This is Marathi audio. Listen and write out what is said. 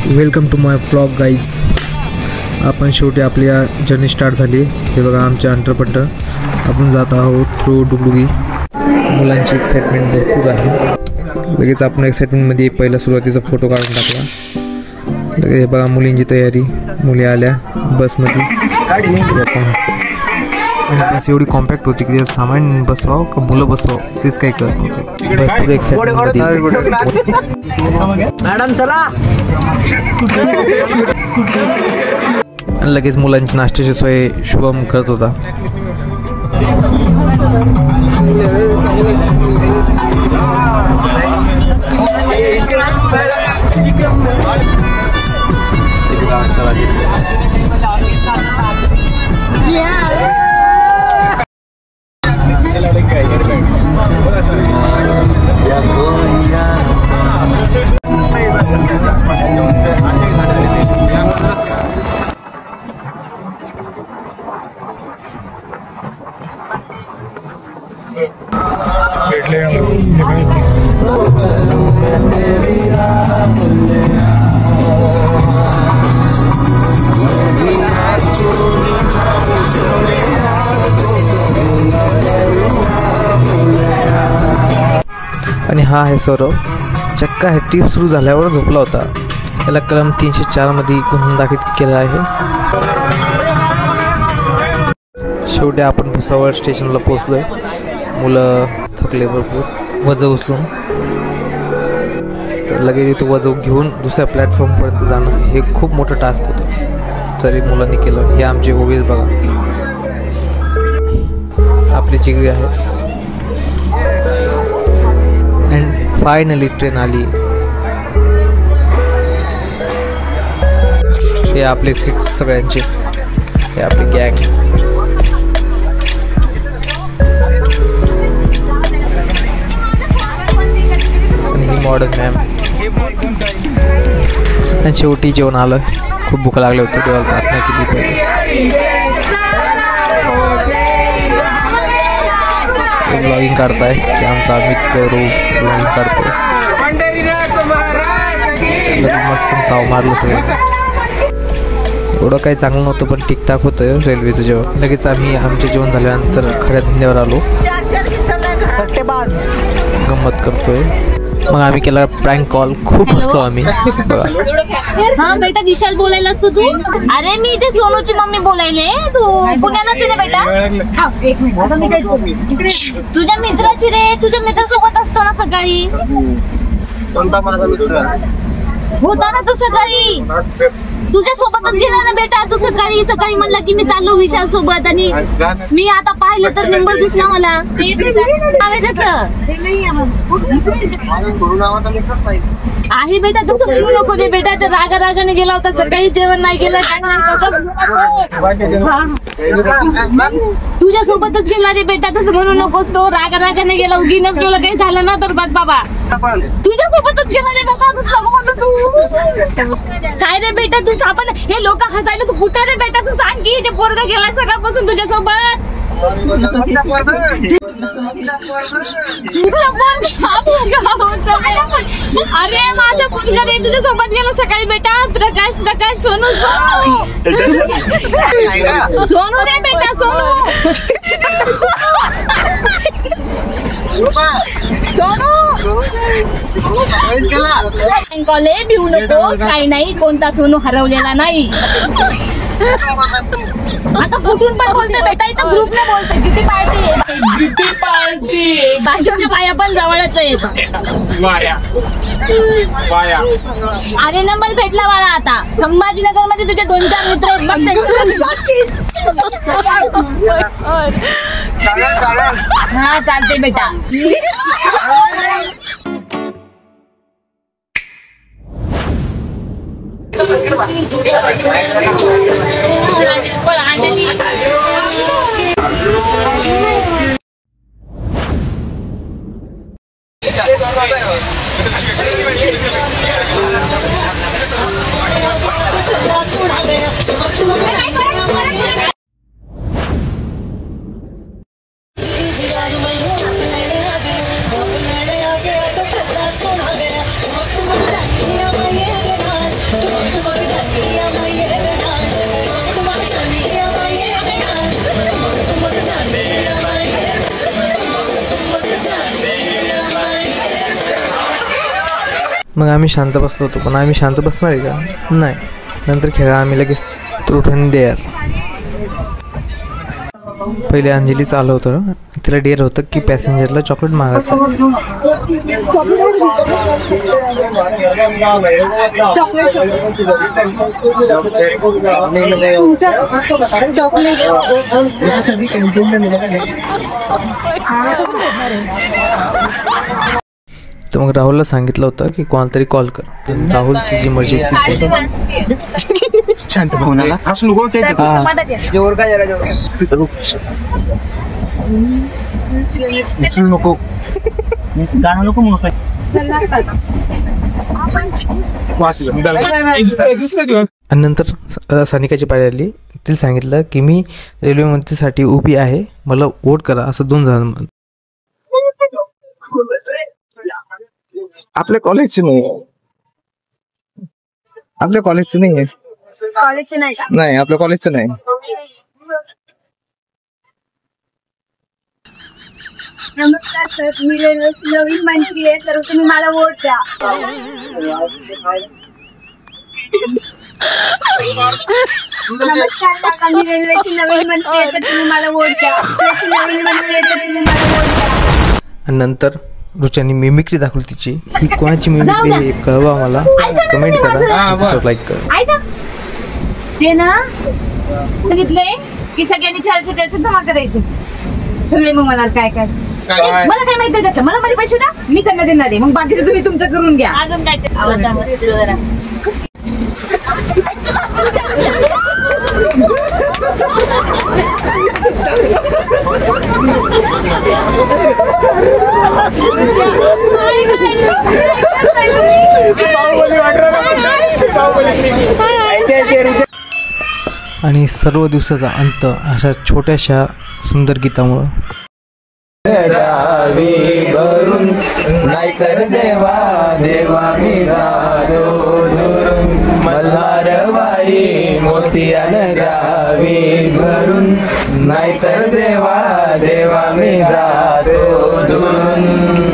Welcome to my vlog guys. आपण शेवटी आपल्या जर्नी स्टार्ट झाली. हे बघा आमच्या अंडरपट्ट. आपण जात आहोत थ्रू डुगडुगी. मुलांची एक्साइटमेंट भरपूर आहे. लगेच आपण एक्साइटमेंटमध्ये पहिला सुरुवातीचा फोटो काढून टाकला. लगेच हे बघा मुलींची तयारी. मुली आल्या बसमध्ये. बस एवढी कॉम्पॅक्ट होती की सामान बसवावं का मुलं बसवावं तेच काही कळत नव्हतं. भरपूर एक्साइटमेंट. मॅडम चला. लगेच मुलांची नाश्त्याची सोय शुभम करत होता. आणि हा आहे सौरव. चक्का हे ट्रिप सुरू झाल्यावर झोपला होता. त्याला कलम 304 मध्ये गुन्हा दाखल केला आहे. शेवटी आपण भुसावळ स्टेशनला पोहोचलोय. मुलं थकले भरपूर वजं उचलून. तर लगेच इथं वजं घेऊन दुसऱ्या प्लॅटफॉर्मपर्यंत जाणं हे खूप मोठं टास्क होतं. तरी मुलांनी केलं. हे आमचे ओवेस बघा. आपली चिगरी आहे. अँड फायनली ट्रेन आली. हे आपले सीट्स सगळ्यांचे. हे आपली गँग. आणि ही मॉडर्न मॅम. आणि शेवटी जेवण आलं. खूप भूक लागले होते. देवाला प्रार्थना केली पहिले. ब्लॉगिंग काढताय. आमचा मित्र ब्लॉगिंग काढतोय. मस्त ताव मारलं सगळं. एवढं काही चांगलं नव्हतं पण ठीकठाक होतं रेल्वेचं जेवण. लगेच आम्ही आमचे जेवण झाल्यानंतर खड्या धंद्यावर आलो. गंमत करतोय. मग आम्ही केला प्रँक कॉल. खूप हसलो आम्ही. हा बेटा विशाल बोलायलास तू. अरे मी इथे सोनूची मम्मी बोलायले. तू पुण्यालाच आहे ना बेटा. तुझ्या मित्राची रे. तुझ्या मित्रासोबत असतो ना सकाळी. कोणता माझा मित्र होता ना तू सकाळी. तुझ्या सोबतच गेला ना बेटा. तू सकाळी म्हणला की मी चाललो विशाल सोबत. आणि मी आता पाहिलं तर नंबर दिसला मला. आहे बेटा तसं म्हणू नको रे बेटा. तर रागाने गेला होता सकाळी. जेवण नाही केलं. तुझ्या सोबतच गेला रे बेटा. तसं म्हणू नकोस. तो रागाने गेला. उगी नसलेलं काही झालं ना तर बघ बाबा. तुझ्या सोबतच गेला रे बाबा. तू सांगू म्हणतो तू काय रे बेटा. तू आपण हे लोक हसायला तू कुठे रे बेटा. तू सांग की ते पोरगा गेला सकाळपासून तुझ्या सोबत. अरे माझा पोरगा रे तुझ्या सोबत गेला सकाळी बेटा. प्रकाश सोनू सोनू रे बेटा. सोनू कॉले भिवू नको. काही नाही. कोणता सोनू हरवलेला नाही. आता कुठून पण बोलते बेटा. इथं ग्रुपने बोलते. किती पार्टी बाकीच्या बाया पण जवळच आहेत. अरे नंबर भेटला मला आता. संभाजीनगर मध्ये तुझे 2-4 मित्र हा चालते बेटा. मग आम्ही शांत बसलो होतो, पण आम्ही शांत बसणार आहे का? नाही. नंतर खेळा आम्ही लगेच ट्रूथ अँड डेअर. पहिले अंजलीच आलं होतं, तिला डेअर होतं की पॅसेंजरला चॉकलेट मागायचं. तर मग राहुलला सांगितलं होतं की कोणाला तरी कॉल कर. राहुलची जी मर्जी शांत कोणाला नको गाणं नको म्हणू. आणि नंतर सानिकाची पाळी आली. तिला सांगितलं की मी रेल्वे मंत्रीसाठी उभी आहे, मला वोट करा, असं 2 जण. आपल्या कॉलेजचे नाही, आपल्या कॉलेजचं नाही आहे. कॉलेजचे नाही का? नाही, आपल्या कॉलेजचं नाही. नमस्कार सर, मी रेल्वेची नवीन मंत्री आहे, तर तुम्ही मला वोट द्या. नमस्कार काका, मी रेल्वेची नवीन मंत्री आहे, तर तुम्ही मला वोट द्या. रेल्वेची नवीन मंत्री आहे, तर तुम्ही मला वोट द्या. आणि नंतर रुचानी मिमिक्री दाखवली तिची. ही कोणाची मिमिक्री आहे कळवा मला, कमेंट करा, लाईक करा. ऐका ते ना सांगितलंय की सगळ्यांनी 400 जमा करायचे. सगळे मग म्हणाल काय काय मला काय माहिती त्यातलं, मला माझे पैसे द्या, मी त्यांना देणार आहे, मग बाकीचं तुम्ही तुमचं करून घ्या. आणि सर्व दिवसाचा अंत अशा छोट्याशा सुंदर गीतामुळं. नाहीतर देवा देवा मी जातो दुरून, मल्हारबाई मोतियान द्यावी भरून, नाहीतर देवा देवा मी जातो दुरून.